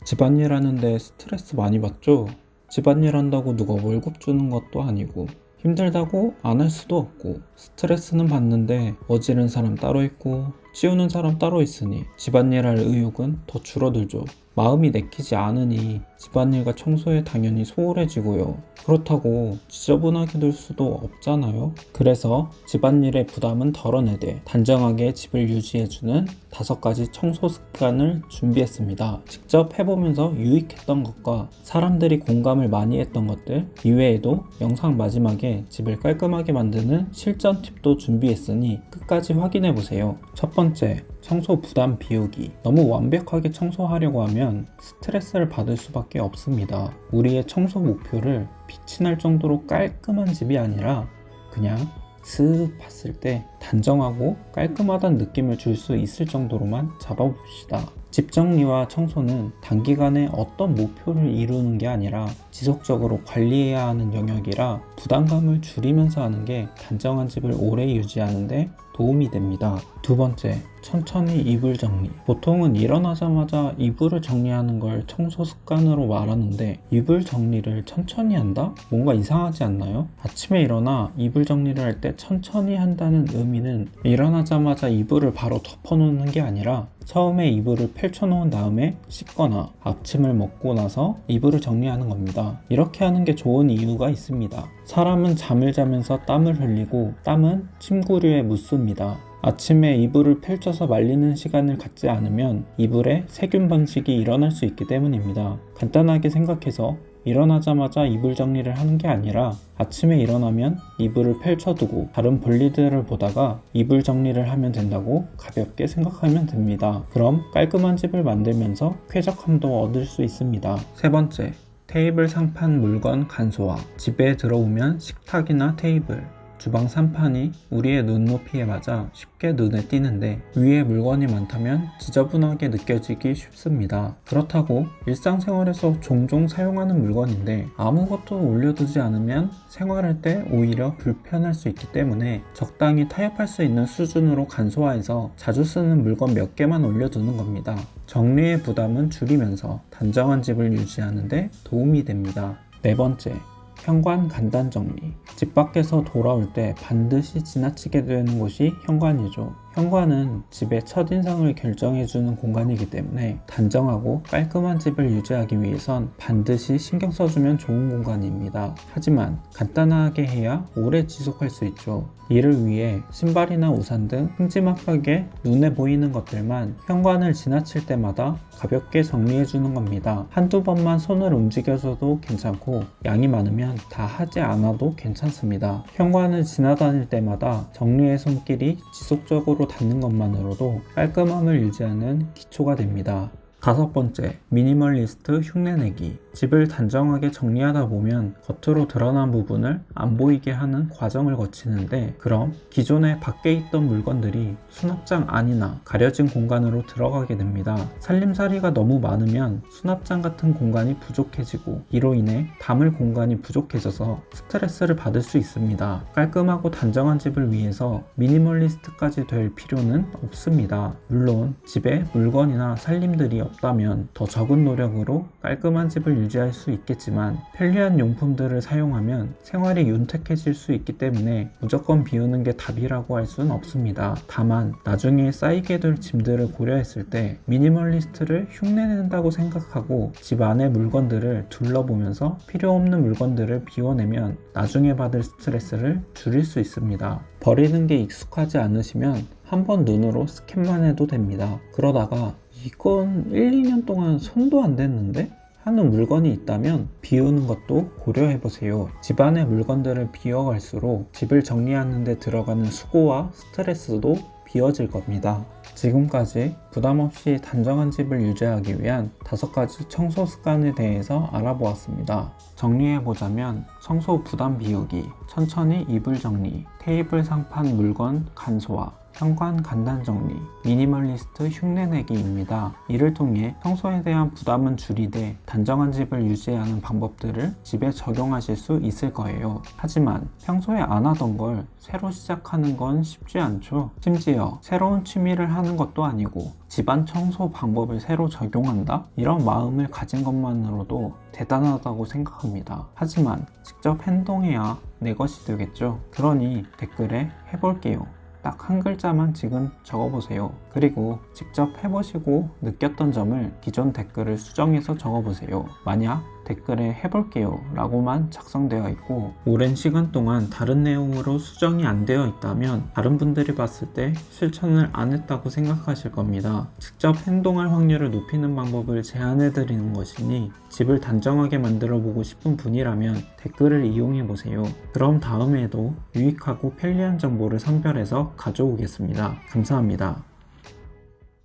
집안일 하는데 스트레스 많이 받죠? 집안일 한다고 누가 월급 주는 것도 아니고 힘들다고 안 할 수도 없고 스트레스는 받는데 어지른 사람 따로 있고 치우는 사람 따로 있으니 집안일 할 의욕은 더 줄어들죠. 마음이 내키지 않으니 집안일과 청소에 당연히 소홀해지고요. 그렇다고 지저분하게 둘 수도 없잖아요. 그래서 집안일의 부담은 덜어내되 단정하게 집을 유지해주는 5가지 청소 습관을 준비했습니다. 직접 해보면서 유익했던 것과 사람들이 공감을 많이 했던 것들 이외에도 영상 마지막에 집을 깔끔하게 만드는 실전 팁도 준비했으니 끝까지 확인해보세요. 첫 번째, 청소 부담 비우기. 너무 완벽하게 청소하려고 하면 스트레스를 받을 수밖에 없습니다. 우리의 청소 목표를 빛이 날 정도로 깔끔한 집이 아니라 그냥 슥 봤을 때 단정하고 깔끔하다는 느낌을 줄 수 있을 정도로만 잡아봅시다. 집 정리와 청소는 단기간에 어떤 목표를 이루는 게 아니라 지속적으로 관리해야 하는 영역이라 부담감을 줄이면서 하는 게 단정한 집을 오래 유지하는 데 도움이 됩니다. 두 번째, 천천히 이불 정리. 보통은 일어나자마자 이불을 정리하는 걸 청소 습관으로 말하는데 이불 정리를 천천히 한다? 뭔가 이상하지 않나요? 아침에 일어나 이불 정리를 할 때 천천히 한다는 의미는 일어나자마자 이불을 바로 덮어놓는 게 아니라 처음에 이불을 펼쳐놓은 다음에 씻거나 아침을 먹고 나서 이불을 정리하는 겁니다. 이렇게 하는 게 좋은 이유가 있습니다. 사람은 잠을 자면서 땀을 흘리고 땀은 침구류에 묻습니다. 아침에 이불을 펼쳐서 말리는 시간을 갖지 않으면 이불에 세균 번식이 일어날 수 있기 때문입니다. 간단하게 생각해서 일어나자마자 이불 정리를 하는 게 아니라 아침에 일어나면 이불을 펼쳐두고 다른 볼일들을 보다가 이불 정리를 하면 된다고 가볍게 생각하면 됩니다. 그럼 깔끔한 집을 만들면서 쾌적함도 얻을 수 있습니다. 세 번째, 테이블 상판 물건 간소화. 집에 들어오면 식탁이나 테이블, 주방 상판이 우리의 눈높이에 맞아 쉽게 눈에 띄는데 위에 물건이 많다면 지저분하게 느껴지기 쉽습니다. 그렇다고 일상생활에서 종종 사용하는 물건인데 아무것도 올려두지 않으면 생활할 때 오히려 불편할 수 있기 때문에 적당히 타협할 수 있는 수준으로 간소화해서 자주 쓰는 물건 몇 개만 올려두는 겁니다. 정리의 부담은 줄이면서 단정한 집을 유지하는 데 도움이 됩니다. 네 번째, 현관 간단 정리. 집 밖에서 돌아올 때 반드시 지나치게 되는 곳이 현관이죠. 현관은 집의 첫인상을 결정해주는 공간이기 때문에 단정하고 깔끔한 집을 유지하기 위해선 반드시 신경 써주면 좋은 공간입니다. 하지만 간단하게 해야 오래 지속할 수 있죠. 이를 위해 신발이나 우산 등 큼지막하게 눈에 보이는 것들만 현관을 지나칠 때마다 가볍게 정리해주는 겁니다. 한두 번만 손을 움직여줘도 괜찮고 양이 많으면 다 하지 않아도 괜찮습니다. 현관을 지나다닐 때마다 정리의 손길이 지속적으로 닿는 것만으로도 깔끔함을 유지하는 기초가 됩니다. 다섯 번째, 미니멀리스트 흉내내기. 집을 단정하게 정리하다 보면 겉으로 드러난 부분을 안 보이게 하는 과정을 거치는데 그럼 기존에 밖에 있던 물건들이 수납장 안이나 가려진 공간으로 들어가게 됩니다. 살림살이가 너무 많으면 수납장 같은 공간이 부족해지고 이로 인해 담을 공간이 부족해져서 스트레스를 받을 수 있습니다. 깔끔하고 단정한 집을 위해서 미니멀리스트까지 될 필요는 없습니다. 물론 집에 물건이나 살림들이 없다면 더 적은 노력으로 깔끔한 집을 유지할 수 있겠지만 편리한 용품들을 사용하면 생활이 윤택해질 수 있기 때문에 무조건 비우는 게 답이라고 할 수는 없습니다. 다만 나중에 쌓이게 될 짐들을 고려했을 때 미니멀리스트를 흉내낸다고 생각하고 집 안의 물건들을 둘러보면서 필요 없는 물건들을 비워내면 나중에 받을 스트레스를 줄일 수 있습니다. 버리는 게 익숙하지 않으시면 한번 눈으로 스캔만 해도 됩니다. 그러다가 이건 1, 2년 동안 손도 안 댔는데? 하는 물건이 있다면 비우는 것도 고려해보세요. 집안의 물건들을 비워갈수록 집을 정리하는 데 들어가는 수고와 스트레스도 비워질 겁니다. 지금까지 부담없이 단정한 집을 유지하기 위한 5가지 청소 습관에 대해서 알아보았습니다. 정리해보자면 청소 부담 비우기, 천천히 이불 정리, 테이블 상판 물건 간소화, 현관 간단 정리, 미니멀리스트 흉내내기입니다. 이를 통해 평소에 대한 부담은 줄이되 단정한 집을 유지하는 방법들을 집에 적용하실 수 있을 거예요. 하지만 평소에 안 하던 걸 새로 시작하는 건 쉽지 않죠. 심지어 새로운 취미를 하는 것도 아니고 집안 청소 방법을 새로 적용한다? 이런 마음을 가진 것만으로도 대단하다고 생각합니다. 하지만 직접 행동해야 내 것이 되겠죠. 그러니 댓글에 해볼게요. 딱 한 글자만 지금 적어보세요. 그리고 직접 해보시고 느꼈던 점을 기존 댓글을 수정해서 적어보세요. 만약 댓글에 해볼게요 라고만 작성되어 있고 오랜 시간 동안 다른 내용으로 수정이 안 되어 있다면 다른 분들이 봤을 때 실천을 안 했다고 생각하실 겁니다. 직접 행동할 확률을 높이는 방법을 제안해 드리는 것이니 집을 단정하게 만들어 보고 싶은 분이라면 댓글을 이용해 보세요. 그럼 다음에도 유익하고 편리한 정보를 선별해서 가져오겠습니다. 감사합니다.